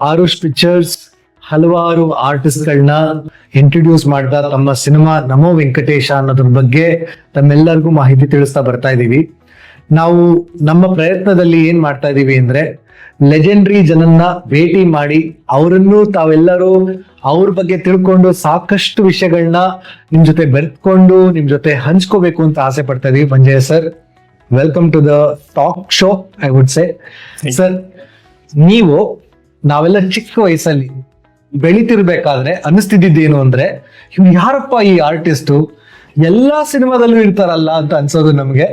Arush pictures ಹಲವಾರು ಆರ್ಟಿಸ್ಟ್ಗಳನ್ನ introduce ಮಾಡ್ತಾ ತಮ್ಮ ಸಿನಿಮಾ ನಮೋ ವೆಂಕಟೇಶ ಅನ್ನೋದ್ರ ಬಗ್ಗೆ ತಮ್ಮೆಲ್ಲರಿಗೂ ಮಾಹಿತಿ ತಿಳಿಸ್ತಾ ಬರ್ತಾ ಇದೀವಿ. ನಾವು ನಮ್ಮ ಪ್ರಯತ್ನದಲ್ಲಿ ಏನ್ ಮಾಡ್ತಾ ಇದೀವಿ ಅಂದ್ರೆ ಲೆಜೆಂಡ್ರಿ ಜನನ್ನ ಭೇಟಿ ಮಾಡಿ ಅವರನ್ನು ತಾವೆಲ್ಲರೂ ಅವ್ರ ಬಗ್ಗೆ ತಿಳ್ಕೊಂಡು ಸಾಕಷ್ಟು ವಿಷಯಗಳನ್ನ ನಿಮ್ ಜೊತೆ ಬೆರೆತ್ಕೊಂಡು ನಿಮ್ ಜೊತೆ ಹಂಚ್ಕೋಬೇಕು ಅಂತ ಆಸೆ ಪಡ್ತಾ ಇದೀವಿ. Manjayya sir, welcome to the talk show I would say. Sir, ನೀವು ನಾವೆಲ್ಲ ಚಿಕ್ಕ ವಯಸ್ಸಲ್ಲಿ ಬೆಳಿತಿರ್ಬೇಕಾದ್ರೆ ಅನಿಸ್ತಿದ್ದೇನು ಅಂದ್ರೆ ಇವ್ರು ಯಾರಪ್ಪ ಈ ಆರ್ಟಿಸ್ಟು, ಎಲ್ಲಾ ಸಿನಿಮಾದಲ್ಲೂ ಇರ್ತಾರಲ್ಲ ಅಂತ ಅನ್ಸೋದು ನಮ್ಗೆ.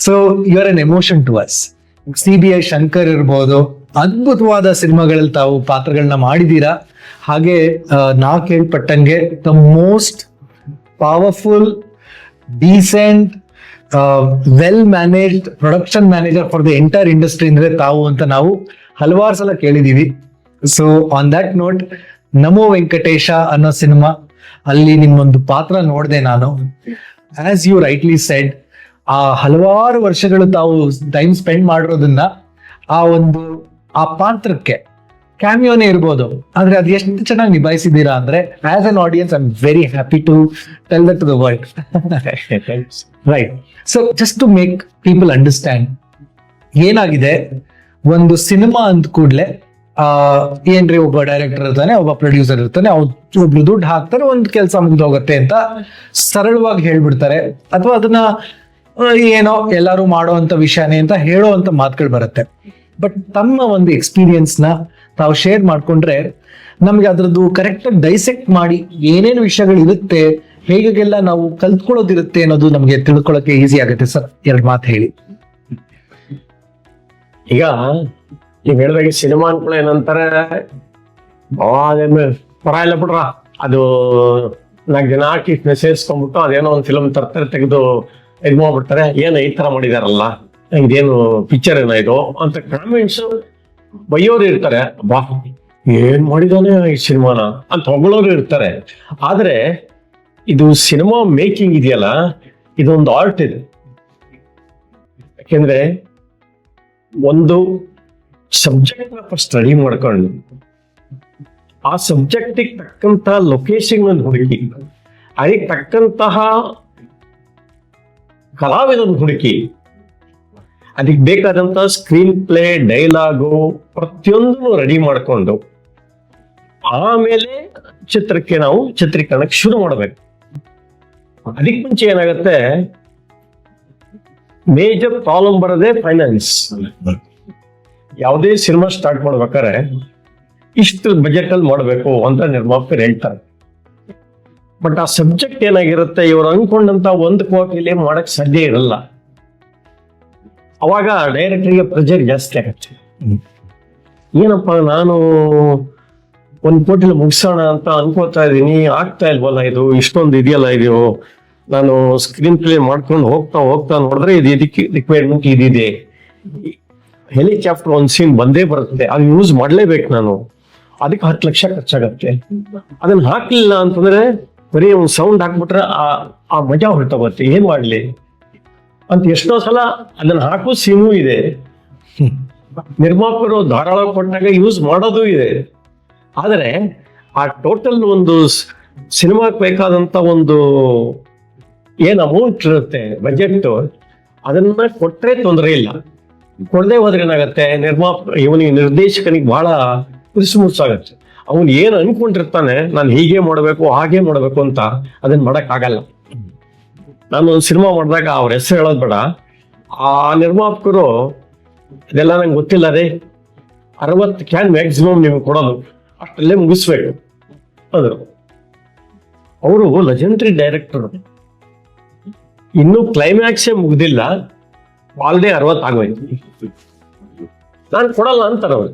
So you are N emotion to us. CBI Shankar ಇರ್ಬೋದು, ಅದ್ಭುತವಾದ ಸಿನಿಮಾಗಳಲ್ಲಿ ತಾವು ಪಾತ್ರಗಳನ್ನ ಮಾಡಿದೀರಾ. ಹಾಗೆ ನಾ ಕೇಳ್ಪಟ್ಟಂಗೆ the most powerful, decent, well managed production manager for the entire industry ಅಂದ್ರೆ ತಾವು ಅಂತ ನಾವು ಹಲವಾರು ಸಲ ಕೇಳಿದೀವಿ. ಸೊ ಆನ್ ದಟ್ ನೋಟ್, ನಮೋ ವೆಂಕಟೇಶ ಅನ್ನೋ ಸಿನಿಮಾ ಅಲ್ಲಿ ನಿಮ್ಮೊಂದು ಪಾತ್ರ ನೋಡಿದೆ ನಾನು. ಆಸ್ ಯು ರೈಟ್ಲಿ ಸೆಡ್, ಆ ಹಲವಾರು ವರ್ಷಗಳು ತಾವು ಟೈಮ್ ಸ್ಪೆಂಡ್ ಮಾಡಿರೋದನ್ನ ಆ ಪಾತ್ರಕ್ಕೆ ಕ್ಯಾಮಿಯೋನೇ ಇರ್ಬೋದು, ಆದ್ರೆ ಅದು ಎಷ್ಟು ಚೆನ್ನಾಗಿ ನಿಭಾಯಿಸಿದೀರಾ ಅಂದ್ರೆ as an audience I am very happy to tell that to the world. Right. So just to make people understand, ಏನಾಗಿದೆ ಒಂದು ಸಿನಿಮಾ ಅಂದ ಕೂಡ್ಲೆ ಏನ್ರಿ ಒಬ್ಬ ಡೈರೆಕ್ಟರ್ ಇರ್ತಾನೆ, ಒಬ್ಬ ಪ್ರೊಡ್ಯೂಸರ್ ಇರ್ತಾನೆ, ಒಬ್ರು ದುಡ್ಡು ಹಾಕ್ತಾರೆ, ಒಂದು ಕೆಲಸ ಮುಗ್ದೋಗತ್ತೆ ಅಂತ ಸರಳವಾಗಿ ಹೇಳ್ಬಿಡ್ತಾರೆ, ಅಥವಾ ಅದನ್ನ ಏನೋ ಎಲ್ಲಾರು ಮಾಡುವಂತ ವಿಷಯನೇ ಅಂತ ಹೇಳೋವಂತ ಮಾತುಗಳು ಬರುತ್ತೆ. ಬಟ್ ತಮ್ಮ ಒಂದು ಎಕ್ಸ್ಪೀರಿಯನ್ಸ್ ನ ತಾವು ಶೇರ್ ಮಾಡ್ಕೊಂಡ್ರೆ ನಮ್ಗೆ ಅದ್ರದ್ದು ಕರೆಕ್ಟ್ ಆಗಿ ಡೈಸೆಕ್ಟ್ ಮಾಡಿ ಏನೇನು ವಿಷಯಗಳು ಇರುತ್ತೆ, ಹೇಗೆಲ್ಲ ನಾವು ಕಲ್ತ್ಕೊಳ್ಳೋದಿರುತ್ತೆ ಅನ್ನೋದು ನಮ್ಗೆ ತಿಳ್ಕೊಳ್ಳೋಕೆ ಈಸಿ ಆಗುತ್ತೆ. ಸರ್, 2 ಮಾತು ಹೇಳಿ. ಈಗ ನೀವ್ ಹೇಳ್ದಾಗ ಸಿನಿಮಾ ಅನ್ಕೊಳ್ಳೋ ಏನಂತಾರೆ, ಪರ ಇಲ್ಲ ಬಿಡ್ರ, ಅದು 4 ಜನ ಆರ್ಟಿಸ್ಟ್ ಸೇರಿಸ್ಕೊಂಡ್ಬಿಟ್ಟು ಅದೇನೋ ಒಂದು ಫಿಲಮ್ ತರ್ತಾರೆ, ತೆಗೆದು ಇದು ಮಾಡ್ಬಿಡ್ತಾರೆ, ಏನು ಈ ತರ ಮಾಡಿದಾರಲ್ಲ, ಇದೇನು ಪಿಕ್ಚರ್ ಏನೋ ಇದು ಅಂತ ಕಾಮೆಂಟ್ಸ್ ಬೈಯೋರು ಇರ್ತಾರೆ. ಬಾ ಏನ್ ಮಾಡಿದಾನೆ ಈ ಸಿನಿಮಾನ ಅಂತ ಹೊಗಳೋರು ಇರ್ತಾರೆ. ಆದ್ರೆ ಇದು ಸಿನಿಮಾ ಮೇಕಿಂಗ್ ಇದೆಯಲ್ಲ, ಇದೊಂದು ಆರ್ಟ್ ಇದೆ. ಯಾಕೆಂದ್ರೆ ಒಂದು ಸಬ್ಜೆಕ್ಟ್ ನ ಫಸ್ಟ್ ಸ್ಟಡಿ ಮಾಡ್ಕೊಂಡು ಆ ಸಬ್ಜೆಕ್ಟಿಗೆ ತಕ್ಕಂತ ಲೊಕೇಶನ್ ಹುಡುಕಿ, ಅದಕ್ಕೆ ತಕ್ಕಂತಹ ಕಲಾವಿದನ್ನು ಹುಡುಕಿ, ಅದಕ್ಕೆ ಬೇಕಾದಂತ ಸ್ಕ್ರೀನ್ ಪ್ಲೇ, ಡೈಲಾಗು ಪ್ರತಿಯೊಂದನ್ನು ರೆಡಿ ಮಾಡಿಕೊಂಡು ಆಮೇಲೆ ಚಿತ್ರಕ್ಕೆ ನಾವು ಚಿತ್ರೀಕರಣಕ್ಕೆ ಶುರು ಮಾಡಬೇಕು. ಅದಕ್ಕೆ ಮುಂಚೆ ಏನಾಗುತ್ತೆ, ಮೇಜರ್ ಪ್ರಾಬ್ಲಮ್ ಬರೋದೇ ಫೈನಾನ್ಸ್. ಯಾವುದೇ ಸಿನಿಮಾ ಸ್ಟಾರ್ಟ್ ಮಾಡ್ಬೇಕಾದ್ರೆ ಇಷ್ಟು ಬಜೆಟ್ ಅಲ್ಲಿ ಮಾಡಬೇಕು ಅಂತ ನಿರ್ಮಾಪಕರು ಹೇಳ್ತಾರೆ. ಬಟ್ ಆ ಸಬ್ಜೆಕ್ಟ್ ಏನಾಗಿರುತ್ತೆ, ಇವ್ರು ಅನ್ಕೊಂಡಂತ 1 ಕೋಟಿಲಿ ಮಾಡಕ್ ಸಾಧ್ಯ ಇರಲ್ಲ. ಅವಾಗ ಡೈರೆಕ್ಟರ್ಗೆ ಪ್ರೆಷರ್ ಜಾಸ್ತಿ ಆಗುತ್ತೆ. ಏನಪ್ಪ ನಾನು 1 ಕೋಟಿಲಿ ಮುಗಿಸೋಣ ಅಂತ ಅನ್ಕೋತಾ ಇದ್ದೀನಿ, ಆಗ್ತಾ ಇಲ್ವಲ್ಲ, ಇದು ಇಷ್ಟೊಂದು ಇದೆಯಲ್ಲ, ಇದು ನಾನು ಸ್ಕ್ರೀನ್ ಪ್ಲೇ ಮಾಡ್ಕೊಂಡು ಹೋಗ್ತಾ ನೋಡಿದ್ರೆ ಇದು ಇದಕ್ಕೆ ರಿಕ್ವೈರ್ಮೆಂಟ್ ಇದಿದೆ. ಹೆಲಿಕಾಪ್ಟರ್ ಒಂದು ಸೀನ್ ಬಂದೇ ಬರುತ್ತೆ, ಅದು ಯೂಸ್ ಮಾಡ್ಲೇಬೇಕು ನಾನು, ಅದಕ್ಕೆ 10 ಲಕ್ಷ ಖರ್ಚಾಗತ್ತೆ. ಅದನ್ನ ಹಾಕ್ಲಿಲ್ಲ ಅಂತಂದ್ರೆ ಬರೀ ಒಂದು ಸೌಂಡ್ ಹಾಕ್ಬಿಟ್ರೆ ಆ ಮಜಾ ಹೊರಟೋಗುತ್ತೆ, ಏನ್ ಮಾಡ್ಲಿ ಅಂತ ಎಷ್ಟೋ ಸಲ ಅದನ್ನ ಹಾಕೋ ಸೀನು ಇದೆ. ನಿರ್ಮಾಪಕರು ಧಾರಾಳ ಕೊಟ್ಟಾಗ ಯೂಸ್ ಮಾಡೋದು ಇದೆ. ಆದ್ರೆ ಆ ಟೋಟಲ್ ಒಂದು ಸಿನಿಮಾಕ್ಕೆ ಬೇಕಾದಂತ ಒಂದು ಏನ್ ಅಮೌಂಟ್ ಇರುತ್ತೆ ಬಜೆಟ್, ಅದನ್ನ ಕೊಟ್ರೆ ತೊಂದರೆ ಇಲ್ಲ. ಕೊಡದೆ ಹೋದ್ರೆ ಏನಾಗತ್ತೆ, ಇವನಿಗೆ ನಿರ್ದೇಶಕನಿಗೆ ಬಹಳ ಮುರ್ಸಾಗತ್ತೆ. ಅವನು ಏನ್ ಅನ್ಕೊಂಡಿರ್ತಾನೆ, ನಾನು ಹೀಗೆ ಮಾಡಬೇಕು ಹಾಗೆ ಮಾಡಬೇಕು ಅಂತ, ಅದನ್ನ ಮಾಡಕ್ ಆಗಲ್ಲ. ನಾನು ಒಂದು ಸಿನಿಮಾ ಮಾಡಿದಾಗ ಅವ್ರ ಹೆಸರು ಹೇಳೋದ್ ಬೇಡ, ಆ ನಿರ್ಮಾಪಕರು ಇದೆಲ್ಲ ನಂಗೆ ಗೊತ್ತಿಲ್ಲ ರೀ, 60 ಕ್ಯಾನ್ ಮ್ಯಾಕ್ಸಿಮಮ್ ನಿಮ್ಗೆ ಕೊಡೋದು, ಅಷ್ಟಲ್ಲೇ ಮುಗಿಸ್ಬೇಕು ಅಂದ್ರು. ಅವರು ಲೆಜೆಂಡರಿ ಡೈರೆಕ್ಟರ್, ಇನ್ನೂ ಕ್ಲೈಮ್ಯಾಕ್ಸೇ ಮುಗ್ದಿಲ್ಲ, ಆಲ್ರೆಡಿ 60 ಆಗೋಯ್ತು. ನಾನು ಕೊಡಲ್ಲ ಅಂತಾರೆ ಅವ್ರು.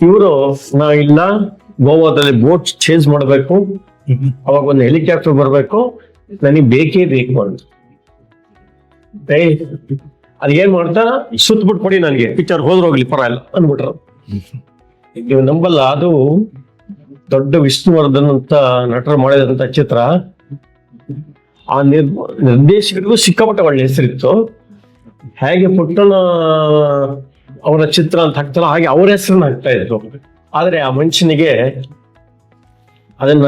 ಇವರು ನಾ ಇಲ್ಲ, ಗೋವಾದಲ್ಲಿ ಬೋಟ್ ಚೇಂಜ್ ಮಾಡಬೇಕು, ಅವಾಗ ಒಂದು ಹೆಲಿಕಾಪ್ಟರ್ ಬರಬೇಕು, ನನಗೆ ಬೇಕೇ ಬೇಕು ಅಂತ. ಅದೇನ್ ಮಾಡ್ತಾರ, ಸುತ್ತಬಿಟ್ಟು ಕೊಡಿ ನನಗೆ, ಪಿಕ್ಚರ್ ಹೋಗ್ಲಿ ಪರವಾಗಿಲ್ಲ ಅಂದ್ಬಿಟ್ರು. ನೀವು ನಂಬಲ್ಲ, ಅದು ದೊಡ್ಡ ವಿಷ್ಣುವರ್ಧನ್ ಅಂತ ನಟರು ಮಾಡಿದಂತ ಚಿತ್ರ. ಆ ನಿರ್ದೇಶಕರಿಗೂ ಸಿಕ್ಕಾಪಟ್ಟೆ ಒಳ್ಳೆ ಹೆಸರಿತ್ತು. ಹೇಗೆ ಪುಟ್ಟಣ ಅವರ ಚಿತ್ರ ಅಂತ ಹಾಕ್ತಾರ, ಹಾಗೆ ಅವ್ರ ಹೆಸರನ್ನ ಹಾಕ್ತಾ ಇದ್ರು. ಆದರೆ ಆ ಮನುಷ್ಯನಿಗೆ ಅದನ್ನ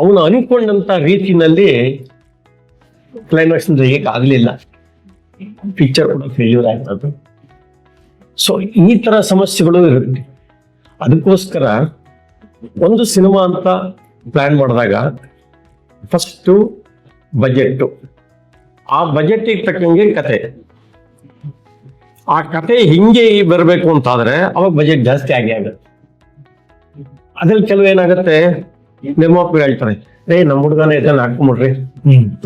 ಅವನು ಅನ್ಕೊಂಡಂತ ರೀತಿನಲ್ಲಿ ಕ್ಲೈಮ್ಯಾಕ್ಸ್ ಆಗಲಿಲ್ಲ, ಪಿಕ್ಚರ್ ಕೂಡ ಫೇಲ್ಯೂರ್ ಆಗ್ತದೆ. ಸೊ ಈ ತರ ಸಮಸ್ಯೆಗಳು ಇರುತ್ತೆ. ಅದಕ್ಕೋಸ್ಕರ ಒಂದು ಸಿನಿಮಾ ಅಂತ ಪ್ಲಾನ್ ಮಾಡಿದಾಗ ಫಸ್ಟು ಬಜೆಟ್ಟು, ಆ ಬಜೆಟ್ಟಿಗೆ ತಕ್ಕಂಗೆ ಕತೆ, ಆ ಕತೆ ಹಿಂಗೆ ಬರಬೇಕು ಅಂತಾದ್ರೆ ಅವಾಗ ಬಜೆಟ್ ಜಾಸ್ತಿ ಆಗುತ್ತೆ. ಅದ್ರಲ್ಲಿ ಕೆಲವು ಏನಾಗುತ್ತೆ, ನಿರ್ಮಾಪಕರು ಹೇಳ್ತಾರೆ, ನಮ್ಮ ಹುಡುಗನ ಇದನ್ನ ಹಾಕೊಂಬಿಡ್ರಿ,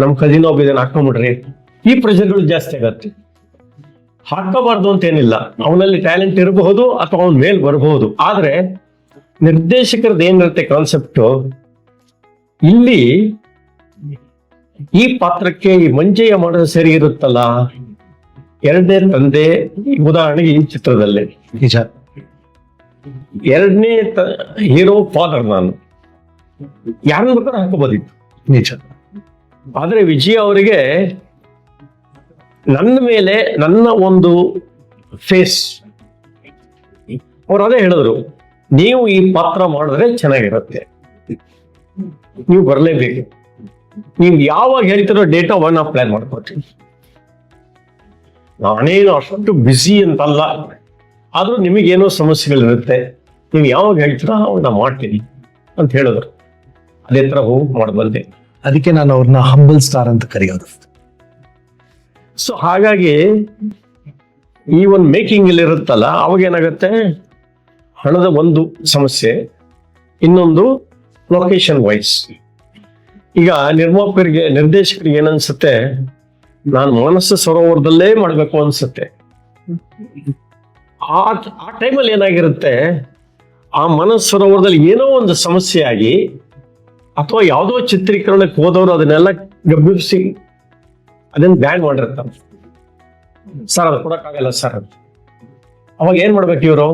ನಮ್ಮ ಕಜಿನ್ ಒಬ್ಬ ಇದನ್ನ ಹಾಕೊಂಬಿಡ್ರಿ, ಈ ಪ್ರೆಷರ್ಗಳು ಜಾಸ್ತಿ ಆಗತ್ತೆ. ಹಾಕಬಾರ್ದು ಅಂತ ಏನಿಲ್ಲ, ಅವನಲ್ಲಿ ಟ್ಯಾಲೆಂಟ್ ಇರಬಹುದು ಅಥವಾ ಅವನ ಮೇಲ್ ಬರಬಹುದು. ಆದ್ರೆ ನಿರ್ದೇಶಕರದ್ದು ಏನಿರುತ್ತೆ ಕಾನ್ಸೆಪ್ಟು, ಇಲ್ಲಿ ಈ ಪಾತ್ರಕ್ಕೆ ಈ ಮಂಜಯ್ಯ ಮಾಡೋದು ಸರಿ ಇರುತ್ತಲ್ಲ, ಎರಡನೇ ತಂದೆ ಉದಾಹರಣೆಗೆ ಈ ಚಿತ್ರದಲ್ಲಿ ನಿಜ, ಎರಡನೇ ಹೀರೋ ಫಾದರ್, ನಾನು ಯಾರನ್ನ ಬೇಕಾದ್ರೂ ಹಾಕೋಬೋದಿತ್ತು ನಿಜ. ಆದ್ರೆ ವಿಜಯ್ ಅವರಿಗೆ ನನ್ನ ಮೇಲೆ ನನ್ನ ಒಂದು ಫೇಸ್, ಅವ್ರು ಅದೇ ಹೇಳಿದ್ರು, ನೀವು ಈ ಪಾತ್ರ ಮಾಡಿದ್ರೆ ಚೆನ್ನಾಗಿರುತ್ತೆ, ನೀವು ಬರಲೇಬೇಕು, ನೀವು ಯಾವಾಗ ಹೇಳ್ತಿರೋ ಡೇಟ್ ಅವಾಗ ನಾವು ಪ್ಲಾನ್ ಮಾಡ್ಕೊಳ್ತೀವಿ. ನಾನೇನು ಅಷ್ಟು ಬ್ಯುಸಿ ಅಂತಲ್ಲ, ಆದ್ರೂ ನಿಮಗೇನೋ ಸಮಸ್ಯೆಗಳಿರುತ್ತೆ, ನೀವು ಯಾವಾಗ ಹೇಳ್ತೀರೋ ಅವಾಗ ನಾವು ಮಾಡ್ತೀನಿ ಅಂತ ಹೇಳಿದ್ರು. ಅದೇ ತರ ಹೋಗಿ ಮಾಡಬಲ್ಲೆ. ಅದಕ್ಕೆ ನಾನು ಅವ್ರನ್ನ ಹಂಬಲ್ ಸ್ಟಾರ್ ಅಂತ ಕರೆಯೋದು. ಸೊ ಹಾಗಾಗಿ ಈ ಒಂದು ಮೇಕಿಂಗ್ ಇಲ್ಲಿ ಇರುತ್ತಲ್ಲ, ಅವಾಗ ಏನಾಗುತ್ತೆ, ಹಣದ ಒಂದು ಸಮಸ್ಯೆ, ಇನ್ನೊಂದು ಲೊಕೇಶನ್ ವೈಸ್. ಈಗ ನಿರ್ಮಾಪಕರಿಗೆ ನಿರ್ದೇಶಕರಿಗೆ ಏನನ್ಸುತ್ತೆ, ನಾನು ಮಾನಸ ಸರೋವರದಲ್ಲೇ ಮಾಡಬೇಕು ಅನ್ಸುತ್ತೆ. ಆ ಟೈಮಲ್ಲಿ ಏನಾಗಿರುತ್ತೆ, ಆ ಮಾನಸ ಸರೋವರದಲ್ಲಿ ಏನೋ ಒಂದು ಸಮಸ್ಯೆ ಆಗಿ ಅಥವಾ ಯಾವುದೋ ಚಿತ್ರೀಕರಣಕ್ಕೆ ಹೋದವರು ಅದನ್ನೆಲ್ಲ ಗಮನಿಸಿ ಅದನ್ನ ಬ್ಯಾನ್ ಮಾಡಿರ್ತಾರೆ. ಸರ್ ಅದು ಕೊಡಕ್ಕಾಗಲ್ಲ ಸರ್ ಅಂತ. ಅವಾಗ ಏನ್ ಮಾಡ್ಬೇಕು ಇವರು,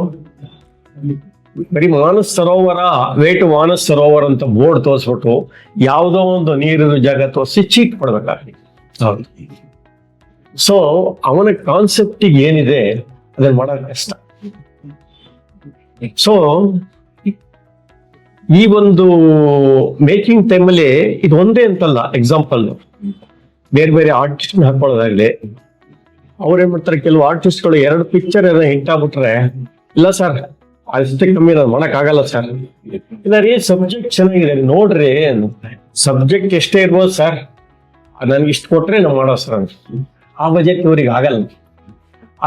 ಬರೀ ಮಾನಸ ಸರೋವರ, ವೇಟು ಮಾನಸ ಸರೋವರ ಅಂತ ಬೋರ್ಡ್ ತೋರಿಸ್ಬಿಟ್ಟು ಯಾವುದೋ ಒಂದು ನೀರಿನ ಜಾಗ ತೋರಿಸಿ ಚೀಟ್ ಕೊಡ್ಬೇಕಾಗ್ಲಿ. ಹೌದು. ಸೊ ಅವನ ಕಾನ್ಸೆಪ್ಟಿಗೆ ಏನಿದೆ ಅದನ್ನ ಮಾಡೋದು ಕಷ್ಟ. ಸೊ ಈ ಒಂದು ಮೇಕಿಂಗ್ ಟೈಮಲ್ಲಿ ಇದು ಒಂದೇ ಅಂತಲ್ಲ, ಎಕ್ಸಾಂಪಲ್ ಬೇರೆ ಬೇರೆ ಆರ್ಟಿಸ್ಟ್ ಹಾಕೊಳ್ಳೋದಾಗ್ಲಿ, ಅವ್ರೇನ್ ಮಾಡ್ತಾರೆ, ಕೆಲವು ಆರ್ಟಿಸ್ಟ್ಗಳು 2 ಪಿಕ್ಚರ್ ಹಿಟ್ ಆಗ್ಬಿಟ್ರೆ, ಇಲ್ಲ ಸರ್ ಅಷ್ಟೇ ಕಮ್ಮಿ ನಾನು ಮಾಡಕ್ ಆಗಲ್ಲ ಸರ್, ಇಲ್ಲ ರೀ ಸಬ್ಜೆಕ್ಟ್ ಚೆನ್ನಾಗಿದೆ ನೋಡ್ರಿ, ಸಬ್ಜೆಕ್ಟ್ ಎಷ್ಟೇ ಇರ್ಬೋದು ಸರ್, ನನ್ಗೆ ಇಷ್ಟು ಕೊಟ್ರೆ ನಾವು ಮಾಡೋ ಸರ್ ಅಂತ. ಆ ಬಜೆಟ್ ಇವ್ರಿಗೆ ಆಗಲ್ಲ.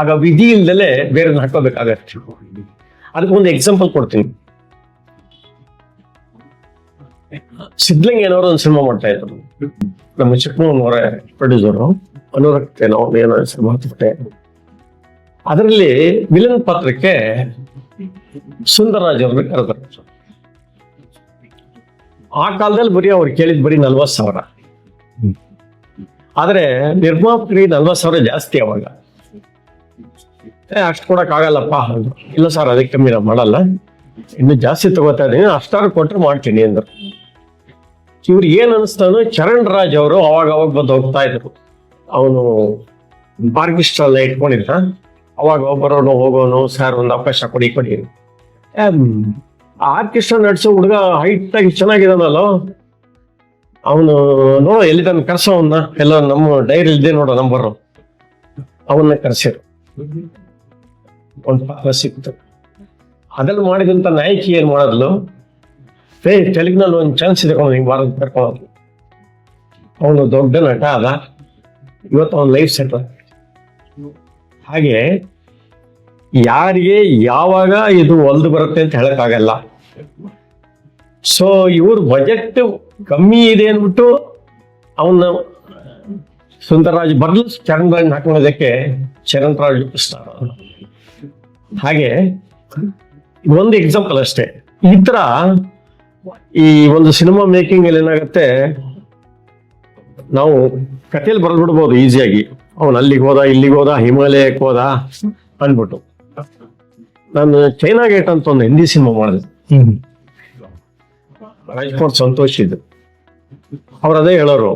ಆಗ ವಿಧಿ ಇಲ್ದಲೆ ಬೇರೆ ಹಾಕೋಬೇಕಾಗತ್ತೆ. ಅದಕ್ಕೊಂದು ಎಕ್ಸಾಂಪಲ್ ಕೊಡ್ತೀನಿ. ಸಿದ್ಲಿಂಗೇನವರು ಒಂದು ಸಿನಿಮಾ ಮಾಡ್ತಾ ಇದ್ರು, ನಮ್ಮ ಚಿಕ್ಕಮಗಳೂರವರ ಪ್ರೊಡ್ಯೂಸರು, ಅನುರಕ್ತೇನೋ ಏನೋ ಸಿನಿಮಾ ಮಾಡ್ಬಿಟ್ಟೆ. ಅದರಲ್ಲಿ ವಿಲನ್ ಪಾತ್ರಕ್ಕೆ ಸುಂದರರಾಜ್ ಅವ್ರನ್ನ ಕರೆದ್ರು. ಆ ಕಾಲದಲ್ಲಿ ಬರೀ ಅವ್ರು ಕೇಳಿದ್ ಬರೀ 40,000. ಆದ್ರೆ ನಿರ್ಮಾಪಕರಿಗೆ 40,000 ಜಾಸ್ತಿ. ಅವಾಗ ಅಷ್ಟು ಕೊಡಕ್ ಆಗಲ್ಲಪ್ಪ ಅಂದ್ರು. ಇಲ್ಲ ಸರ್ ಅದಕ್ಕೆ ಕಮ್ಮಿ ನಾವು ಮಾಡಲ್ಲ, ಇನ್ನು ಜಾಸ್ತಿ ತಗೋತಾ ಇದೀನಿ, ಅಷ್ಟಾರು ಕೊಟ್ರೆ ಮಾಡ್ತೀನಿ ಅಂದ್ರು. ಇವ್ರಿಗೆ ಏನ್ ಅನಿಸ್ತಾನು, ಚರಣ್ ರಾಜ್ ಅವರು ಅವಾಗ ಬಂದು ಹೋಗ್ತಾ ಇದ್ರು. ಅವನು ಆರ್ಕೆಸ್ಟ್ರಾ ಎಲ್ಲ ಇಟ್ಕೊಂಡಿದ್ದ, ಅವಾಗ ಬರೋನು ಹೋಗೋನು, ಸರ್ ಒಂದು ಅವಕಾಶ ಕೊಡಿ. ಆರ್ಕೆಸ್ಟ್ರಾ ನಡೆಸೋ ಹುಡುಗ ಹೈಟ್ ಆಗಿ ಚೆನ್ನಾಗಿದಾನಲ್ಲ, ಅವನು ನೋಡೋ ಎಲ್ಲಿ ತನ್ನ ಕರ್ಸೋ ಅವನ್ನ, ಎಲ್ಲ ನಮ್ಮ ಡೈರಿ ಇದೆ ನೋಡೋ ನಂಬರು, ಅವನ್ನ ಕರ್ಸಿರು. ಒಂದು ಪಾತ್ರ ಸಿಕ್ತು. ಅದನ್ನು ಮಾಡಿದಂತ ನಾಯಕಿ ಏನ್ ಮಾಡಿದ್ಲು, ತೆಲುಗಿನಲ್ಲಿ ಒಂದು ಚಾನ್ಸ್ ಇದೆ ಹಿಂಗೆ ಬಾರದು ಕರ್ಕೊಳ್ಳೋದು. ಅವನು ದೊಡ್ಡ ನಟ ಅದ, ಇವತ್ತು ಅವನ ಲೈಫ್ ಸೆಟ್. ಹಾಗೆ ಯಾರಿಗೆ ಯಾವಾಗ ಇದು ಒಲ್ದು ಬರುತ್ತೆ ಅಂತ ಹೇಳಕ್ಕಾಗಲ್ಲ. ಸೊ ಇವ್ರ ಬಜೆಟ್ ಕಮ್ಮಿ ಇದೆ ಅಂದ್ಬಿಟ್ಟು ಅವನ್ನ ಸುಂದರರಾಜ್ ಬರ್ಲು ಚರಣ್ ರಾಜ್ ಹಾಕೊಳ್ಳೋದಕ್ಕೆ ಚರಣ್ ರಾಜ್ ಸ್ಟಾರ್. ಹಾಗೆ ಒಂದು ಎಕ್ಸಾಂಪಲ್ ಅಷ್ಟೇ. ಈ ತರ ಈ ಒಂದು ಸಿನಿಮಾ ಮೇಕಿಂಗ್ ಅಲ್ಲಿ ಏನಾಗುತ್ತೆ, ನಾವು ಕಥೆಯಲ್ಲಿ ಬರೆದ್ಬಿಡ್ಬೋದು ಈಸಿಯಾಗಿ, ಅವನು ಅಲ್ಲಿಗೆ ಹೋದ, ಇಲ್ಲಿಗೆ ಹೋದ, ಹಿಮಾಲಯಕ್ಕೆ ಹೋದ ಅಂದ್ಬಿಟ್ಟು. ನಾನು ಚೈನಾ ಗೇಟ್ ಅಂತ ಒಂದು ಹಿಂದಿ ಸಿನಿಮಾ ಮಾಡಿದೆ, ರಾಜ್ಕುಮಾರ್ ಸಂತೋಷ್ ಇದು. ಅವ್ರು ಅದೇ ಹೇಳೋರು,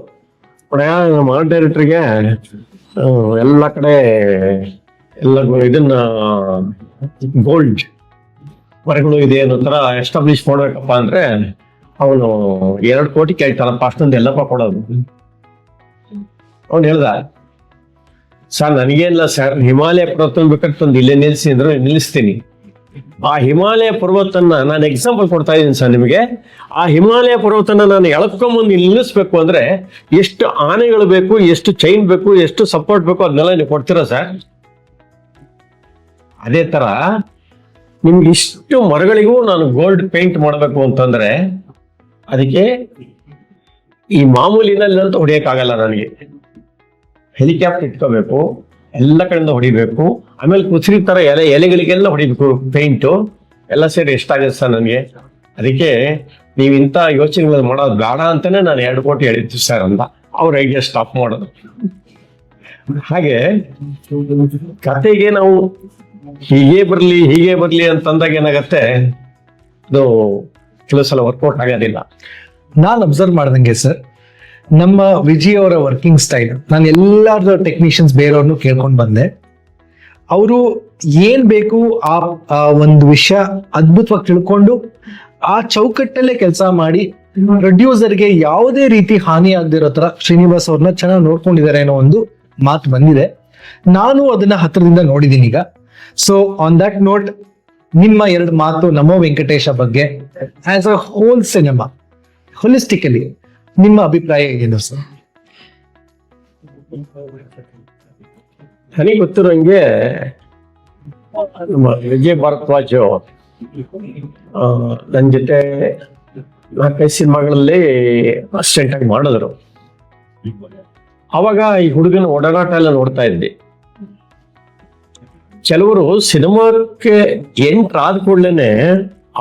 ನಮ್ಮ ಆರ್ಟ್ ಡೈರೆಕ್ಟರ್ಗೆ ಎಲ್ಲ ಕಡೆ ಎಲ್ಲ ಇದನ್ನ ಗೋಲ್ಡ್ ಮರಗಳು ಇದೆ ಅನ್ನೋ ತರ ಎಸ್ಟಾಬ್ಲಿಷ್ ಮಾಡ್ಬೇಕಪ್ಪ ಅಂದ್ರೆ ಅವನು 2 ಕೋಟಿ ಕೇಳ್ತಾನಪ್ಪ, ಅಷ್ಟೊಂದು ಎಲ್ಲಪ್ಪ ಕೊಡೋದು. ಅವನು ಹೇಳ್ದ, ಸರ್ ನನಗೇನಿಲ್ಲ ಸರ್, ಹಿಮಾಲಯ ಪರ್ವತ ಬೇಕಾದ್ರೆ ಒಂದು ಇಲ್ಲೇ ನಿಲ್ಲಿಸಿ ಅಂದ್ರೆ ನಿಲ್ಲಿಸ್ತೀನಿ. ಆ ಹಿಮಾಲಯ ಪರ್ವತನ ನಾನು ಎಕ್ಸಾಂಪಲ್ ಕೊಡ್ತಾ ಇದ್ದೀನಿ ಸರ್ ನಿಮಗೆ. ಆ ಹಿಮಾಲಯ ಪರ್ವತನ ನಾನು ಎಳ್ಕೊಂಬಂದು ನಿಲ್ಲಿಸ್ಬೇಕು ಅಂದ್ರೆ ಎಷ್ಟು ಆನೆಗಳು ಬೇಕು, ಎಷ್ಟು ಚೈನ್ ಬೇಕು, ಎಷ್ಟು ಸಪೋರ್ಟ್ ಬೇಕು, ಅದನ್ನೆಲ್ಲ ನೀವು ಕೊಡ್ತೀರಾ ಸರ್? ಅದೇ ತರ ನಿಮ್ಗೆ ಇಷ್ಟು ಮರಗಳಿಗೂ ನಾನು ಗೋಲ್ಡ್ ಪೇಂಟ್ ಮಾಡಬೇಕು ಅಂತಂದ್ರೆ ಅದಕ್ಕೆ ಈ ಮಾಮೂಲಿನಲ್ಲಂತೂ ಹೊಡಿಯಕ್ಕಾಗಲ್ಲ ನನಗೆ. ಹೆಲಿಕಾಪ್ಟರ್ ಇಟ್ಕೋಬೇಕು, ಎಲ್ಲ ಕಡೆಯಿಂದ ಹೊಡಿಬೇಕು, ಆಮೇಲೆ ಕುಸಿರಿ ತರ ಎಲೆಗಳಿಗೆಲ್ಲ ಹೊಡಿಬೇಕು ಪೇಂಟು, ಎಲ್ಲ ಸೇರಿ ಎಷ್ಟಾಗುತ್ತೆ ಸರ್ ನನಗೆ. ಅದಕ್ಕೆ ನೀವು ಇಂಥ ಯೋಚನೆಗಳು ಮಾಡೋದು ಬೇಡ ಅಂತಾನೆ ನಾನು 2 ಕೋಟಿ ಹೇಳಿದ್ದು ಸರ್ ಅಂತ. ಅವ್ರ ಹೇಗೆ ಸ್ಟಾಪ್ ಮಾಡೋದು. ಹಾಗೆ ಕತೆಗೆ ನಾವು ಹೀಗೆ ಬರ್ಲಿ ಅಂತಂದಾಗ ಏನಾಗತ್ತೆ, ಅದು ಕೆಲವು ಸಲ ವರ್ಕೌಟ್ ಆಗೋದಿಲ್ಲ. ನಾನು ಅಬ್ಸರ್ವ್ ಮಾಡ್ದಂಗೆ ಸರ್, ನಮ್ಮ ವಿಜಯ್ ಅವರ ವರ್ಕಿಂಗ್ ಸ್ಟೈಲ್, ನಾನು ಎಲ್ಲಾರ್ದು ಟೆಕ್ನಿಷಿಯನ್ಸ್ ಬೇರೆಯವ್ರನ್ನು ಕೇಳ್ಕೊಂಡು ಬಂದೆ. ಅವರು ಏನ್ ಬೇಕು ಆ ಒಂದು ವಿಷಯ ಅದ್ಭುತವಾಗಿ ತಿಳ್ಕೊಂಡು ಆ ಚೌಕಟ್ಟಲ್ಲೇ ಕೆಲಸ ಮಾಡಿ ಪ್ರೊಡ್ಯೂಸರ್ಗೆ ಯಾವುದೇ ರೀತಿ ಹಾನಿ ಆಗದಿರೋ ತರ ಶ್ರೀನಿವಾಸ್ ಅವ್ರನ್ನ ಚೆನ್ನಾಗಿ ನೋಡ್ಕೊಂಡಿದ್ದಾರೆ ಅನ್ನೋ ಒಂದು ಮಾತು ಬಂದಿದೆ. ನಾನು ಅದನ್ನ ಹತ್ರದಿಂದ ನೋಡಿದ್ದೀನಿ ಈಗ. ಸೊ ಆನ್ ದಟ್ ನೋಟ್, ನಿಮ್ಮ 2 ಮಾತು ನಮೋ ವೆಂಕಟೇಶ ಬಗ್ಗೆ ಆಸ್ ಅ ಹೋಲ್ ಸಿನಿಮಾ ಹೊಲಿಸ್ಟಿಕಲಿ ನಿಮ್ಮ ಅಭಿಪ್ರಾಯ ಏನು ಸರ್? ನನಗೆ ಗೊತ್ತಿರೋಂಗೆ ನಮ್ಮ ವಿಜಯ್ ಭಾರದ್ವಾಜ್ ನನ್ನ ಜೊತೆ 4-5 ಸಿನಿಮಾಗಳಲ್ಲಿ ಅಸಿಸ್ಟೆಂಟ್ ಆಗಿ ಮಾಡಿದ್ರು. ಅವಾಗ ಈ ಹುಡುಗನ ಒಡನಾಟ ಎಲ್ಲ ನೋಡ್ತಾ ಇದ್ದೆ. ಕೆಲವರು ಸಿನಿಮಾಕ್ಕೆ ಎಂಟ್ರ್ ಆದ ಕೂಡಲೇ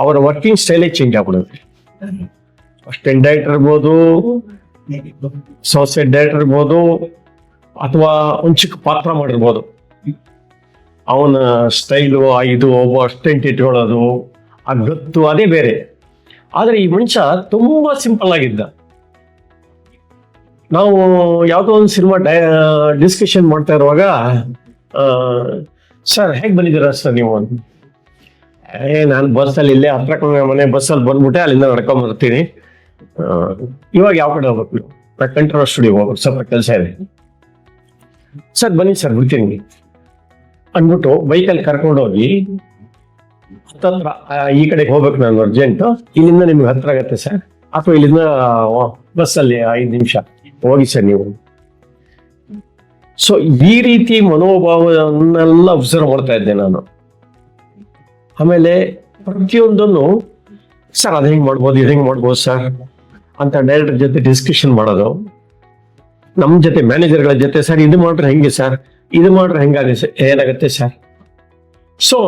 ಅವರ ವರ್ಕಿಂಗ್ ಸ್ಟೈಲೇ ಚೇಂಜ್ ಆಗ್ಬಿಡುತ್ತೆ. ಅಸಿಸ್ಟೆಂಟ್ ಡೈರೆಕ್ಟರ್ ಇರ್ಬೋದು, ಅಸೋಸಿಯೇಟ್ ಡೈರೆಕ್ಟರ್ ಇರ್ಬೋದು, ಅಥವಾ ಒಂದು ಚಿಕ್ಕ ಪಾತ್ರ ಮಾಡಿರ್ಬೋದು. ಅವನ ಸ್ಟೈಲು, ಇದು ಒಬ್ಬ ಅಸಿಸ್ಟೆಂಟ್ ಇಟ್ಕೊಳ್ಳೋದು, ಆ ಗತ್ತು ಅದೇ ಬೇರೆ. ಆದರೆ ಈ ಮನುಷ್ಯ ತುಂಬಾ ಸಿಂಪಲ್ ಆಗಿದ್ದ. ನಾವು ಯಾವುದೋ ಒಂದು ಸಿನಿಮಾ ಡಿಸ್ಕಷನ್ ಮಾಡ್ತಾ ಇರುವಾಗ, ಸರ್ ಹೇಗೆ ಬಂದಿದ್ದೀರಾ ಸರ್ ನೀವು? ನಾನು ಬಸ್ಸಲ್ಲಿ ಇಲ್ಲೇ ಹತ್ರ ಮನೆ ಬಸ್ಸಲ್ಲಿ ಬಂದ್ಬಿಟ್ಟೆ, ಅಲ್ಲಿಂದ ನಡ್ಕೊಂಡ್ ಬರ್ತೀನಿ. ಇವಾಗ ಯಾವ ಕಡೆ ಹೋಗ್ಬೇಕು ನೀವು? ಕಂಟ್ರೋಲ್ ಸ್ಟುಡಿಯೋ ಹೋಗ್ಬೇಕು, ಸ್ವಲ್ಪ ಕೆಲಸ ಇದೆ. ಸರ್ ಬನ್ನಿ ಸರ್ ಬಿಡ್ತೀನಿ ಅಂದ್ಬಿಟ್ಟು ಬೈಕಲ್ಲಿ ಕರ್ಕೊಂಡೋಗಿ ಹತ್ತತ್ರ ಈ ಕಡೆಗೆ ಹೋಗ್ಬೇಕು ನಾನು ಅರ್ಜೆಂಟ್, ಇಲ್ಲಿಂದ ನಿಮ್ಗೆ ಹತ್ರ ಆಗತ್ತೆ ಸರ್, ಅಥವಾ ಇಲ್ಲಿಂದ ಬಸ್ಸಲ್ಲಿ 5 ನಿಮಿಷ ಹೋಗಿ ಸರ್ ನೀವು. ಸೊ ಈ ರೀತಿ ಮನೋಭಾವವನ್ನೆಲ್ಲ ಅಬ್ಸರ್ವ್ ಮಾಡ್ತಾ ಇದ್ದೆ ನಾನು. ಆಮೇಲೆ ಪ್ರತಿಯೊಂದನ್ನು ಸರ್ ಅದು ಹೆಂಗೆ ಮಾಡ್ಬೋದು, ಇದು ಹೆಂಗೆ ಮಾಡ್ಬೋದು ಸರ್ ಅಂತ ಡೈರೆಕ್ಟರ್ ಜೊತೆ ಡಿಸ್ಕಷನ್ ಮಾಡೋದು. ನಮ್ಮ ಜೊತೆ ಮ್ಯಾನೇಜರ್ಗಳ ಜೊತೆ, ಸರ್ ಇದು ಮಾಡ್ರೆ ಹೆಂಗೆ ಸರ್, ಇದು ಮಾಡ್ರೆ ಹೆಂಗಾಗುತ್ತೆ, ಏನಾಗುತ್ತೆ ಸರ್. ಸೊ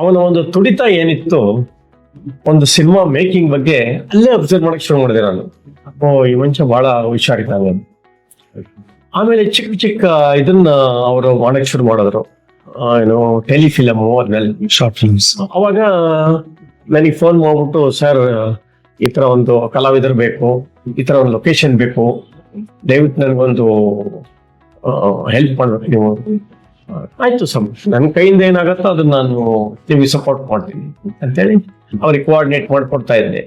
ಅವನ ಒಂದು ತುಡಿತ ಏನಿತ್ತು ಒಂದು ಸಿನಿಮಾ ಮೇಕಿಂಗ್ ಬಗ್ಗೆ ಅಲ್ಲೇ ಅಬ್ಸರ್ವ್ ಮಾಡಕ್ ಶುರು ಮಾಡಿದೆ ನಾನು. ಈ ಮನುಷ್ಯ ಬಹಳ ಹುಷಾರಿದ್ದಾನೆ. ಆಮೇಲೆ ಚಿಕ್ಕ ಚಿಕ್ಕ ಇದನ್ನ ಅವರು ಮಾಡಕ್ ಶುರು ಮಾಡಿದ್ರು, ಏನು ಟೆಲಿಫಿಲಮು, ಅದನ್ನೆಲ್ಲ ಶಾರ್ಟ್ ಫಿಲ್ಮ್ಸ್. ಅವಾಗ ನನಗೆ ಫೋನ್ ಮಾಡ್ಬಿಟ್ಟು, ಸರ್ ಈ ತರ ಒಂದು ಕಲಾವಿದರು ಬೇಕು, ಈ ತರ ಒಂದು ಲೊಕೇಶನ್ ಬೇಕು, ದಯವಿಟ್ಟು ನನಗೊಂದು ಹೆಲ್ಪ್ ಮಾಡ್ಬೇಕು ನೀವು. ಆಯ್ತು ಸರ್, ನನ್ನ ಕೈಯಿಂದ ಏನಾಗತ್ತೋ ಅದನ್ನ ನಾನು ನಿಮಗೆ ಸಪೋರ್ಟ್ ಮಾಡ್ತೀನಿ ಅಂತೇಳಿ ಅವ್ರಿಗೆ ಕೋಆರ್ಡಿನೇಟ್ ಮಾಡ್ಕೊಡ್ತಾ ಇದ್ದೆ.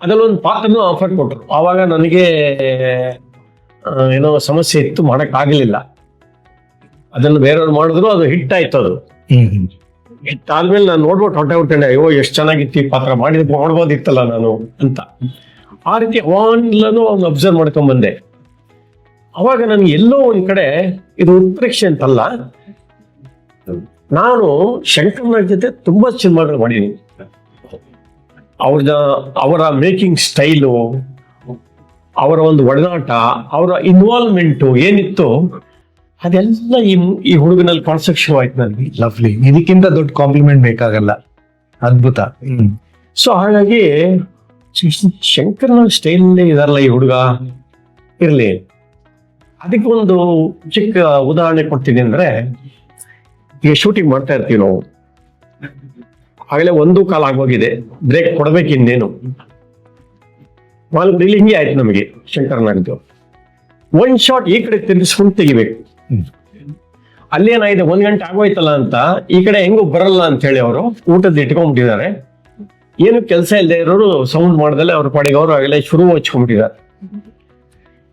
ಅದರಲ್ಲೊಂದು ಪಾತ್ರನೂ ಆಫರ್ ಕೊಟ್ಟರು. ಆವಾಗ ನನಗೆ ಏನೋ ಸಮಸ್ಯೆ ಇತ್ತು, ಮಾಡಕ್ ಆಗಲಿಲ್ಲ. ಅದನ್ನು ಬೇರೆಯವ್ರು ಮಾಡಿದ್ರು, ಅದು ಹಿಟ್ ಆಯ್ತು. ಅದು ಹಿಟ್ ಆದ್ಮೇಲೆ ನಾನು ನೋಡ್ಬಿಟ್ಟು ಹೊಟ್ಟೆ ಅಯ್ಯೋ ಎಷ್ಟು ಚೆನ್ನಾಗಿತ್ತು ಈ ಪಾತ್ರ, ಮಾಡ್ಬೋದಿತ್ತಲ್ಲ ನಾನು ಅಂತ. ಆ ರೀತಿ ಅವನ್ಲೂ ಅವ್ನು ಅಬ್ಸರ್ವ್ ಮಾಡ್ಕೊಂಡ್ ಬಂದೆ. ಅವಾಗ ನನ್ಗೆ ಎಲ್ಲೋ ಒಂದ್ ಕಡೆ ಇದು ಉತ್ಪ್ರೇಕ್ಷೆ ಅಂತಲ್ಲ, ನಾನು ಶಂಕರ್ನಾಗ್ ಜೊತೆ ತುಂಬಾ ಸಿನಿಮಾಗಳು ಮಾಡಿದ್ದೀನಿ. ಅವರ ಮೇಕಿಂಗ್ ಸ್ಟೈಲು, ಅವರ ಒಂದು ಒಡನಾಟ, ಅವರ ಇನ್ವಾಲ್ವ್ಮೆಂಟು ಏನಿತ್ತು ಅದೆಲ್ಲ ಈ ಹುಡುಗನಲ್ಲಿ ಕಾಣಿಸಕ್ ಶುರು ಆಯ್ತು ನನಗೆ. ಲವ್ಲಿ, ಇದಕ್ಕಿಂತ ದೊಡ್ಡ ಕಾಂಪ್ಲಿಮೆಂಟ್ ಬೇಕಾಗಲ್ಲ. ಅದ್ಭುತ. ಸೊ ಹಾಗಾಗಿ ಶಂಕರ್ನಾಗ್ ಸ್ಟೈಲಲ್ಲೇ ಇದಾರಲ್ಲ ಈ ಹುಡುಗ, ಇರ್ಲಿ. ಅದಕ್ಕೆ ಒಂದು ಚಿಕ್ಕ ಉದಾಹರಣೆ ಕೊಡ್ತೀನಿ. ಅಂದ್ರೆ ಈಗ ಶೂಟಿಂಗ್ ಮಾಡ್ತಾ ಇರ್ತೀವಿ ನಾವು, ಆಗಲೇ 1 ಕಾಲ ಆಗೋಗಿದೆ, ಬ್ರೇಕ್ ಕೊಡ್ಬೇಕು ಇನ್ನೇನು. ಮಾಲ್ಗುಡಿ ಹಿಂಗೆ ಆಯ್ತು ನಮಗೆ ಶಂಕರ್ನಾಗ್ದು. 1 ಶಾಟ್ ಈ ಕಡೆ ತಿರ್ಗಿಸ್ಕೊಂಡು ತೆಗಿಬೇಕು. ಅಲ್ಲೇನಾಗಿದೆ 1 ಗಂಟೆ ಆಗೋಯ್ತಲ್ಲ ಅಂತ ಈ ಕಡೆ ಹೆಂಗೂ ಬರಲ್ಲ ಅಂತ ಹೇಳಿ ಅವರು ಊಟದ ಇಟ್ಕೊಂಡ್ಬಿಟ್ಟಿದ್ದಾರೆ. ಏನು ಕೆಲಸ ಇಲ್ಲದೆ ಇರೋರು ಸೌಂಡ್ ಮಾಡ್ದಲೆ ಅವ್ರ ಪಾಡಿಗೆ ಅವರು ಆಗಲೇ ಶುರು ಹಚ್ಕೊಂಡ್ಬಿಟ್ಟಿದ್ದಾರೆ.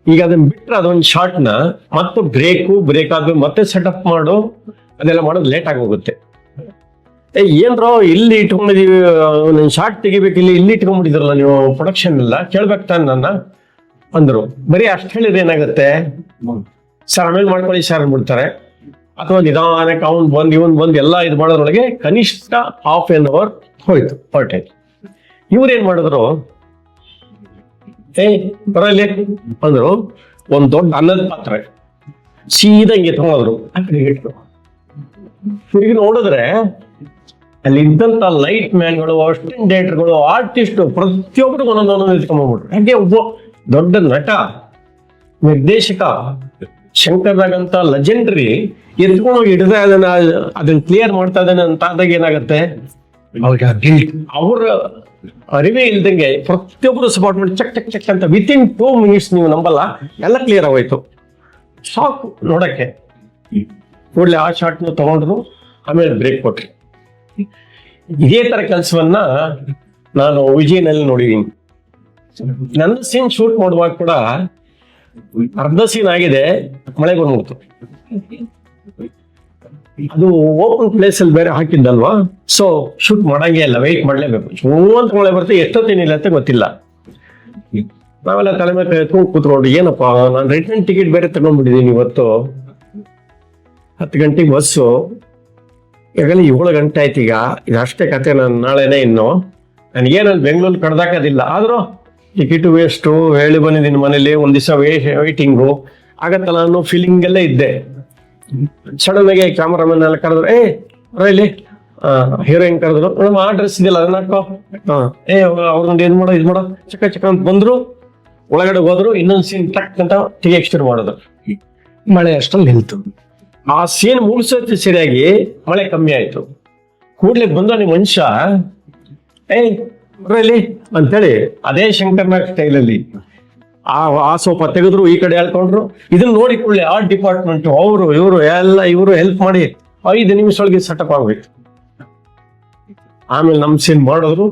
ಈಗ ಅದನ್ನ ಬಿಟ್ರೆ ಅದೊಂದು ಶಾರ್ಟ್ ನ ಮತ್ತೆ ಬ್ರೇಕ್ ಆದ್ಮೇಲೆ ಮತ್ತೆ ಸೆಟಪ್ ಮಾಡು ಅದೆಲ್ಲ ಮಾಡೋದು ಲೇಟ್ ಆಗಿ ಹೋಗುತ್ತೆ. ಏನ್ರೋ ಇಲ್ಲಿ ಇಟ್ಕೊಂಡಿದೀವಿ, ಶಾರ್ಟ್ ತೆಗಿಬೇಕು, ಇಲ್ಲಿ ಇಟ್ಕೊಂಡ್ಬಿಟ್ಟಿದ್ರಲ್ಲ ನೀವು ಪ್ರೊಡಕ್ಷನ್ ಎಲ್ಲ ಕೇಳ್ಬೇಕು ತಾನೆ ನನ್ನ ಅಂದ್ರು. ಬರೀ ಅಷ್ಟು ಹೇಳಿದ್ರೆ ಏನಾಗುತ್ತೆ, ಸರ್ ಆಮೇಲೆ ಮಾಡ್ಕೊಳ್ಳಿ ಸರ್ ಅಂದ್ಬಿಡ್ತಾರೆ. ಅಥವಾ ನಿಧಾನಕ್ಕೆ ಇವನ್ ಬಂದು ಎಲ್ಲ ಇದು ಮಾಡೋದ್ರೊಳಗೆ ಕನಿಷ್ಠ ½ hour ಹೋಯ್ತು ಹೊರಟೈತು. ಇವ್ರೇನ್ ಮಾಡಿದ್ರು, ಬರಲಿ ಅಂದ್ರು, ಒಂದ್ ದೊಡ್ಡ ಅನ್ನದ ಪಾತ್ರೆ ಸೀದಾ ಹಿಂಗೆ ತಗೊಂಡ್ರು. ತಿರುಗಿ ನೋಡಿದ್ರೆ ಅಲ್ಲಿ ಇದ್ದಂತ ಲೈಟ್ ಮ್ಯಾನ್ಗಳು, ಅಸಿಸ್ಟೆಂಟ್ ಡೈರೆಕ್ಟರ್ಗಳು, ಆರ್ಟಿಸ್ಟ್ ಪ್ರತಿಯೊಬ್ಬರು ಒಂದೊಂದೊಂದು ಎತ್ಕೊಂಡ್ಬಿಟ್ರು. ಹಾಗೆ ಒಬ್ಬ ದೊಡ್ಡ ನಟ ನಿರ್ದೇಶಕ ಶಂಕರ್ದಾಗಂತ ಲೆಜೆಂಡರಿ ಎತ್ಕೊಂಡು ಹಿಡ್ದ ಅದನ್ನ ಕ್ಲಿಯರ್ ಮಾಡ್ತಾ ಇದ್ದಾನೆ ಅಂತ ಆದಾಗ ಏನಾಗತ್ತೆ, ಅವ್ರ ಅರಿವೇ ಇಲ್ದಂಗೆ ಪ್ರತಿಯೊಬ್ಬರು ಸಪೋರ್ಟ್ ಮಾಡಿ ಚಕ್ ಚಕ್ ಚಕ್ ಅಂತ ವಿತಿನ್ 2 minutes ನೀವು ನಂಬಲ್ಲ ಎಲ್ಲ ಕ್ಲಿಯರ್ ಆಗೋಯ್ತು. ಶಾಕ್ ನೋಡಕ್ಕೆ. ಕೂಡಲೇ ಆ ಶಾರ್ಟ್ನ ತಗೊಂಡ್ರು, ಆಮೇಲೆ ಬ್ರೇಕ್ ಕೊಟ್ರಿ. ಇದೇ ತರ ಕೆಲಸವನ್ನ ನಾನು ವಿಜಯನಲ್ಲಿ ನೋಡಿದೀನಿ. ನನ್ನ ಸೀನ್ ಶೂಟ್ ಮಾಡುವಾಗ ಕೂಡ ಅರ್ಧ ಸೀನ್ ಆಗಿದೆ, ಮಳೆ ಬಂದ್ಬಿಡ್ತು. ಅದು ಓಪನ್ ಪ್ಲೇಸ್ ಅಲ್ಲಿ ಬೇರೆ ಹಾಕಿದ್ದಲ್ವಾ, ಸೊ ಶೂಟ್ ಮಾಡಂಗೆ ಇಲ್ಲ, ವೆಯ್ಟ್ ಮಾಡ್ಲೇಬೇಕು. ಅಂತ ಮಳೆ ಬರುತ್ತೆ, ಎಷ್ಟೊತ್ತೇನಿಲ್ಲ ಅಂತ ಗೊತ್ತಿಲ್ಲ. ನಾವೆಲ್ಲ ತಲೆ ಮೇಲೆ ಕೂತ್ಕೊಂಡು ಏನಪ್ಪಾ ನಾನು ರಿಟರ್ನ್ ಟಿಕೆಟ್ ಬೇರೆ ತಗೊಂಡ್ಬಿಟ್ಟಿದ್ದೀನಿ, ಇವತ್ತು 10 ಗಂಟೆಗೆ ಬಸ್ಸು, ಈಗಲೇ 7 ಗಂಟೆ ಆಯ್ತು. ಈಗ ಇದಷ್ಟೇ ಕತೆ, ನಾನು ನಾಳೆನೇ ಇನ್ನು ನನಗೇನಲ್ಲಿ ಬೆಂಗಳೂರು ಕಡ್ದಾಕೋದಿಲ್ಲ. ಆದ್ರೂ ಟಿಕೆಟ್ ವೇಸ್ಟು, ಹೇಳಿ ಬಂದಿದ್ದೀನಿ ಮನೇಲಿ, ಒಂದ್ ದಿವಸ ವೇಟಿಂಗು ಆಗತ್ತಲ್ಲ ಅನ್ನೋ ಫೀಲಿಂಗ್ ಎಲ್ಲ ಇದ್ದೆ. ಸಡನ್ ಆಗಿ ಕ್ಯಾಮರಾಮನ್ ಎಲ್ಲ ಕರೆದ್ರು, ಇಲ್ಲಿ ಹೀರೋಯಿನ್ ಕರೆದ್ರು, ನಮ್ಮ ಆ ಡ್ರೆಸ್ ಇದೆಯಲ್ಲ ಅದನ್ನ ಹಾಕೋ, ಅವ್ರನ್ನ ಏನ್ ಮಾಡೋ ಇದು ಮಾಡೋ ಚಕ್ಕ ಚಕ್ಕ ಅಂತ ಬಂದ್ರು. ಒಳಗಡೆ ಹೋದ್ರು, ಇನ್ನೊಂದು ಸೀನ್ ಟಕ್ ಅಂತ ತೆಗಿಯಕ್ಕೆ ಶುರು ಮಾಡೋದು. ಮಳೆ ಅಷ್ಟಲ್ಲಿ ನಿಲ್ತು. ಆ ಸೀನ್ ಮುಗಿಸೋದು ಸರಿಯಾಗಿ ಮಳೆ ಕಮ್ಮಿ ಆಯ್ತು. ಕೂಡ್ಲೆ ಬಂದ ನಿಮ್ಮ ಮನುಷ್ಯ ಇಲ್ಲಿ ಅಂತೇಳಿ ಅದೇ ಶಂಕರ್ನಾಗ್ ಸ್ಟೈಲಲ್ಲಿ ಆ ಸೋಫಾ ತೆಗೆದ್ರು, ಈ ಕಡೆ ಹೇಳ್ಕೊಂಡ್ರು. ಇದನ್ನ ನೋಡಿ ಕೂಡಲೇ ಆರ್ಟ್ ಡಿಪಾರ್ಟ್ಮೆಂಟ್ ಇವರು ಹೆಲ್ಪ್ ಮಾಡಿ 5 ನಿಮಿಷ ಒಳಗೆ ಸೆಟಪ್ ಆಗ್ಬೇಕು. ಆಮೇಲೆ ನಮ್ ಸೀನ್ ಮಾಡಿದ್ರು.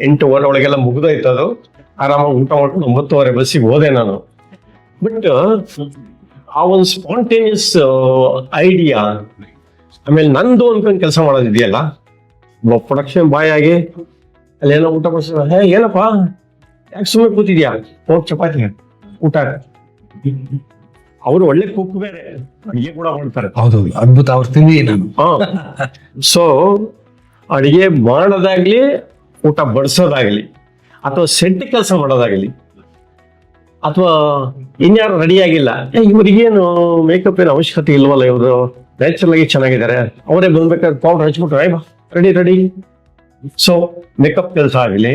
8:15 ಒಳಗೆಲ್ಲ ಮುಗ್ದೋಯ್ತು. ಅದು ಆರಾಮಾಗಿ ಊಟ ಮಾಡ್ಕೊಂಡು 9:30 ಬಸ್ಸಿಗೆ ಹೋದೆ ನಾನು. ಬಟ್ ಆ ಒಂದು ಸ್ಪಾಂಟೇನಿಯಸ್ ಐಡಿಯಾ, ಆಮೇಲೆ ನಂದು ಅನ್ಕೊಂಡು ಕೆಲಸ ಮಾಡೋದಿದೆಯಲ್ಲ, ಪ್ರೊಡಕ್ಷನ್ ಬಾಯ್ ಆಗಿ ಅಲ್ಲೇನೋ ಊಟ ಬಡಿಸ, ಏನಪ್ಪಾ ಯಾಕೆ ಸುಮ್ಮನೆ ಕೂತಿದ್ಯಾ, ಹೋಗ್ ಚಪಾತಿ ಊಟ. ಅವರು ಒಳ್ಳೆ ಕುಕ್, ಬೇರೆ ಅಡಿಗೆ ಕೂಡ ಮಾಡ್ತಾರೆ. ಹೌದು, ಅದ್ಭುತ. ಅವ್ರು ತಿಂದಿ ನಾನು. ಸೊ ಅಡಿಗೆ ಮಾಡೋದಾಗ್ಲಿ, ಊಟ ಬಡಿಸೋದಾಗ್ಲಿ, ಅಥವಾ ಸೆಟ್ ಕೆಲಸ ಮಾಡೋದಾಗ್ಲಿ, ಅಥವಾ ಇನ್ಯಾರು ರೆಡಿ ಆಗಿಲ್ಲ, ಇವ್ರಿಗೇನು ಮೇಕಪ್ ಏನು ಅವಶ್ಯಕತೆ ಇಲ್ವಲ್ಲ, ಇವರು ನ್ಯಾಚುರಲ್ ಆಗಿ ಚೆನ್ನಾಗಿದ್ದಾರೆ, ಅವರೇ ಬಂದ್ಬೇಕಾದ್ರೆ ಪೌಡರ್ ಹಚ್ಬಿಟ್ರೆ ರೆಡಿ. ಸೊ ಮೇಕಪ್ ಕೆಲಸ ಆಗಲಿ,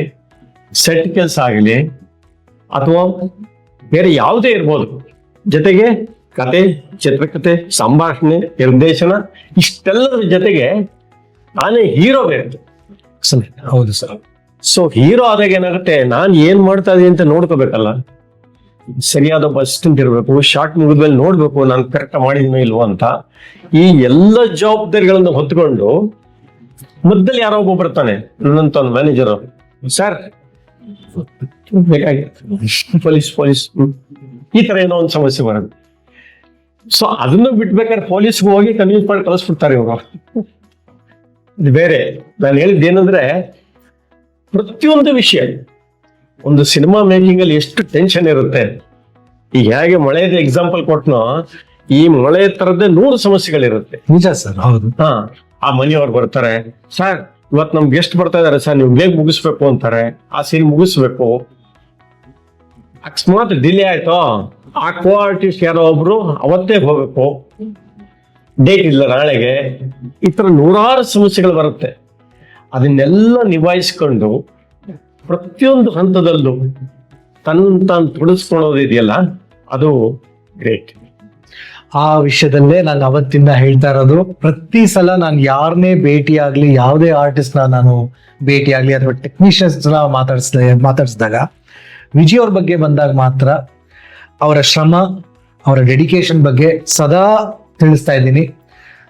ಸೆಟ್ ಕೆಲಸ ಆಗಲಿ, ಅಥವಾ ಬೇರೆ ಯಾವುದೇ ಇರ್ಬೋದು, ಜೊತೆಗೆ ಕತೆ, ಚಿತ್ರಕಥೆ, ಸಂಭಾಷಣೆ, ನಿರ್ದೇಶನ, ಇಷ್ಟೆಲ್ಲದ್ರ ಜೊತೆಗೆ ನಾನೇ ಹೀರೋ ಬೇರೆ. ಹೌದು ಸರ್. ಸೊ ಹೀರೋ ಆದಾಗ ಏನಾಗುತ್ತೆ, ನಾನು ಏನ್ ಮಾಡ್ತಾ ಇದೀನಿ ಅಂತ ನೋಡ್ಕೋಬೇಕಲ್ಲ, ಸರಿಯಾದ ಒಬ್ಬ ಅಸಿಸ್ಟೆಂಟ್ ಇರಬೇಕು, ಶಾರ್ಟ್ ಮುಗಿದ್ಮೇಲೆ ನೋಡ್ಬೇಕು ನಾನು ಕರೆಕ್ಟ್ ಮಾಡಿದೀನೋ ಇಲ್ವೋ ಅಂತ. ಈ ಎಲ್ಲ ಜವಾಬ್ದಾರಿಗಳನ್ನ ಹೊತ್ಕೊಂಡು ಮಧ್ಯದಲ್ಲಿ ಯಾರೋ ಒಬ್ಬ ಬರ್ತಾನೆ, ನನ್ನಂತ ಒಂದು ಮ್ಯಾನೇಜರ್, ಸರ್ ಪೊಲೀಸ್ ಈ ತರ ಏನೋ ಒಂದು ಸಮಸ್ಯೆ ಬರೋದು. ಸೊ ಅದನ್ನು ಬಿಟ್ಬೇಕಾದ್ರೆ ಪೊಲೀಸ್ಗೆ ಹೋಗಿ ಕನ್ವಿನ್ಸ್ ಮಾಡಿ ಕಳಿಸ್ಬಿಡ್ತಾರೆ ಇವರು. ಇದು ಬೇರೆ. ನಾನು ಹೇಳಿದ್ದೇನಂದ್ರೆ, ಪ್ರತಿಯೊಂದು ವಿಷಯ, ಒಂದು ಸಿನಿಮಾ ಮೇಕಿಂಗ್ ಅಲ್ಲಿ ಎಷ್ಟು ಟೆನ್ಷನ್ ಇರುತ್ತೆ. ಈಗ ಹೇಗೆ ಮಳೆದ ಎಕ್ಸಾಂಪಲ್ ಕೊಟ್ನೋ, ಈ ಮಳೆ ತರದ್ದೇ 100 ಸಮಸ್ಯೆಗಳಿರುತ್ತೆ. ನಿಜ ಸರ್. ಹೌದು. ಆ ಮನೆಯವ್ರು ಬರ್ತಾರೆ, ಸರ್ ಇವತ್ತು ನಮ್ಗೆ ಗೆಸ್ಟ್ ಬರ್ತಾ ಇದಾರೆ ಸರ್, ನೀವು ಬೇಗ ಮುಗಿಸ್ಬೇಕು ಅಂತಾರೆ. ಆ ಸೀನ್ ಮುಗಿಸ್ಬೇಕು, ಅಕಸ್ಮಾತ್ ಡಿಲೇ ಆಯ್ತು, ಆ ಕೋ ಆರ್ಟಿಸ್ಟ್ ಯಾರೋ ಒಬ್ರು ಅವತ್ತೇ ಹೋಗ್ಬೇಕು, ಡೇಟ್ ಇಲ್ಲ ನಾಳೆಗೆ. ಈ ತರ 100 ಸಮಸ್ಯೆಗಳು ಬರುತ್ತೆ. ಅದನ್ನೆಲ್ಲ ನಿಭಾಯಿಸ್ಕೊಂಡು ಪ್ರತಿಯೊಂದು ಹಂತದಲ್ಲೂ ತಾನು ತೊಡಗಿಸ್ಕೊಳ್ಳೋದಿದೆಯಲ್ಲ, ಅದು ಗ್ರೇಟ್. ಆ ವಿಷಯದಲ್ಲೇ ನಾನು ಅವತ್ತಿಂದ ಹೇಳ್ತಾ ಇರೋದು, ಪ್ರತಿ ಸಲ ನಾನು ಯಾರನ್ನೇ ಭೇಟಿ ಆಗ್ಲಿ, ಯಾವುದೇ ಆರ್ಟಿಸ್ಟ್ ನಾನು ಭೇಟಿ ಆಗ್ಲಿ, ಅಥವಾ ಟೆಕ್ನಿಷಿಯನ್ಸ್ ಮಾತಾಡಿಸಿದಾಗ ವಿಜಯ್ ಅವ್ರ ಬಗ್ಗೆ ಬಂದಾಗ ಮಾತ್ರ ಅವರ ಶ್ರಮ, ಅವರ ಡೆಡಿಕೇಶನ್ ಬಗ್ಗೆ ಸದಾ ತಿಳಿಸ್ತಾ ಇದ್ದೀನಿ.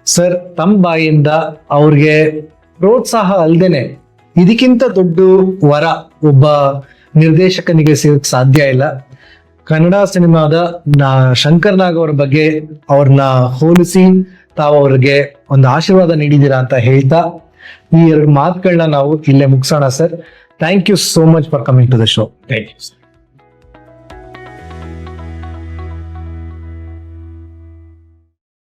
ಸರ್ ತಮ್ಮ ಬಾಯಿಂದ ಅವ್ರಿಗೆ ಪ್ರೋತ್ಸಾಹ ಅಲ್ದೇನೆ ಇದಕ್ಕಿಂತ ದೊಡ್ಡ ವರ ಒಬ್ಬ ನಿರ್ದೇಶಕನಿಗೆ ಸಿಗಕ್ ಸಾಧ್ಯ ಇಲ್ಲ. ಕನ್ನಡ ಸಿನಿಮಾದ ಶಂಕರ್ ನಾಗ್ ಅವರ ಬಗ್ಗೆ ಅವ್ರನ್ನ ಹೋಲಿಸಿ ತಾವು ಅವ್ರಿಗೆ ಒಂದು ಆಶೀರ್ವಾದ ನೀಡಿದ್ದೀರಾ ಅಂತ ಹೇಳ್ತಾ ಈ ಎರಡು ಮಾತುಗಳನ್ನ ನಾವು ಇಲ್ಲೇ ಮುಗಿಸೋಣ sir. Thank you so much for coming to the show. Thank you.